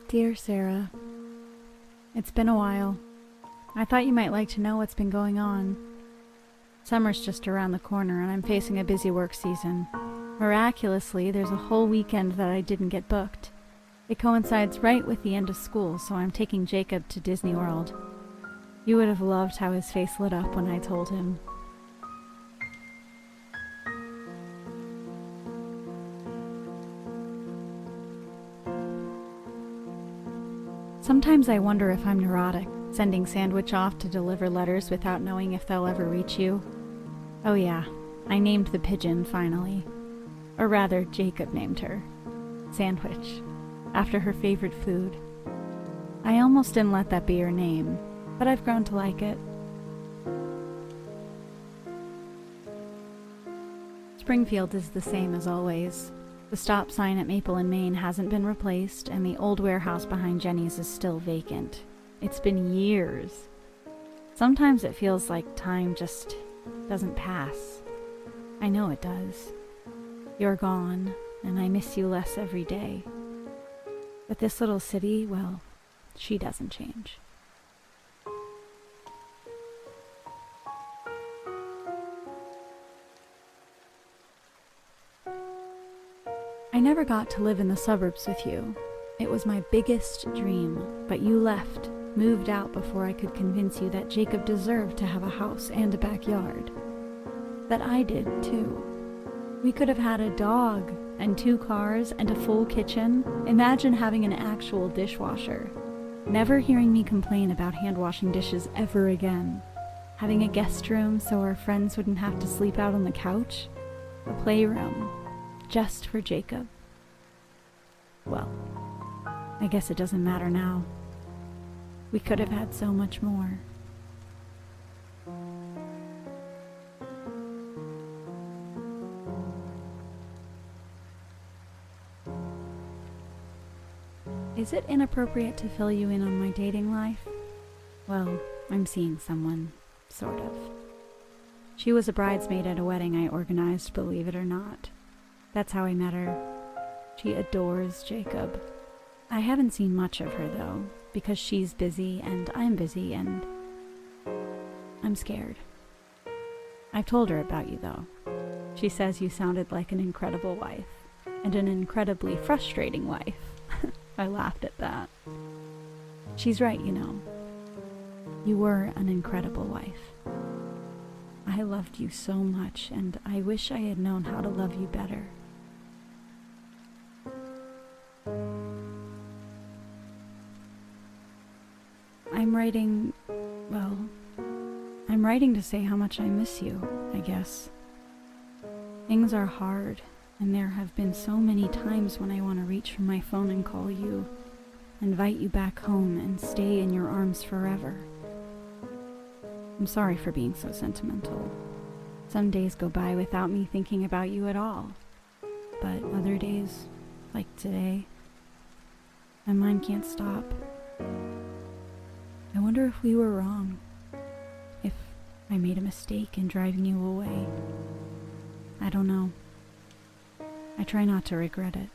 Dear Sarah, it's been a while. I thought you might like to know what's been going on. Summer's just around the corner and I'm facing a busy work season. Miraculously, there's a whole weekend that I didn't get booked. It coincides right with the end of school, so I'm taking Jacob to Disney World. You would have loved how his face lit up when I told him. Sometimes I wonder if I'm neurotic, sending Sandwich off to deliver letters without knowing if they'll ever reach you. Oh yeah, I named the pigeon finally. Or rather, Jacob named her. Sandwich, after her favorite food. I almost didn't let that be her name, but I've grown to like it. Springfield is the same as always. The stop sign at Maple and Main hasn't been replaced, and the old warehouse behind Jenny's is still vacant. It's been years. Sometimes it feels like time just doesn't pass. I know it does. You're gone, and I miss you less every day. But this little city, well, she doesn't change. I never got to live in the suburbs with you. It was my biggest dream, but you left, moved out before I could convince you that Jacob deserved to have a house and a backyard. That I did, too. We could have had a dog, and 2 cars, and a full kitchen. Imagine having an actual dishwasher. Never hearing me complain about hand-washing dishes ever again. Having a guest room so our friends wouldn't have to sleep out on the couch. A playroom. Just for Jacob. Well, I guess it doesn't matter now. We could have had so much more. Is it inappropriate to fill you in on my dating life? Well, I'm seeing someone, sort of. She was a bridesmaid at a wedding I organized, believe it or not. That's how I met her. She adores Jacob. I haven't seen much of her, though, because she's busy and I'm busy and I'm scared. I've told her about you, though. She says you sounded like an incredible wife, and an incredibly frustrating wife. I laughed at that. She's right, you know. You were an incredible wife. I loved you so much, and I wish I had known how to love you better. I'm writing to say how much I miss you, I guess. Things are hard, and there have been so many times when I want to reach for my phone and call you, invite you back home, and stay in your arms forever. I'm sorry for being so sentimental. Some days go by without me thinking about you at all, but other days, like today, my mind can't stop. I wonder if we were wrong. If I made a mistake in driving you away. I don't know. I try not to regret it.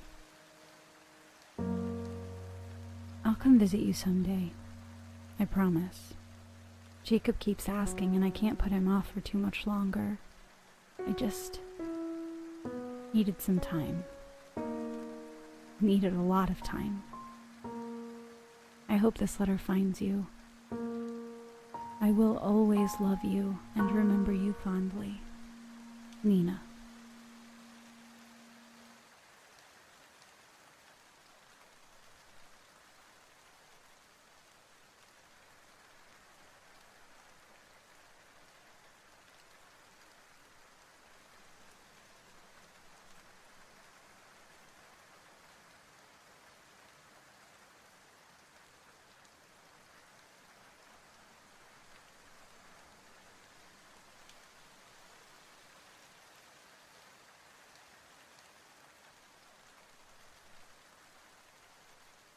I'll come visit you someday. I promise. Jacob keeps asking and I can't put him off for too much longer. I just needed some time. Needed a lot of time. I hope this letter finds you. I will always love you and remember you fondly. Nina.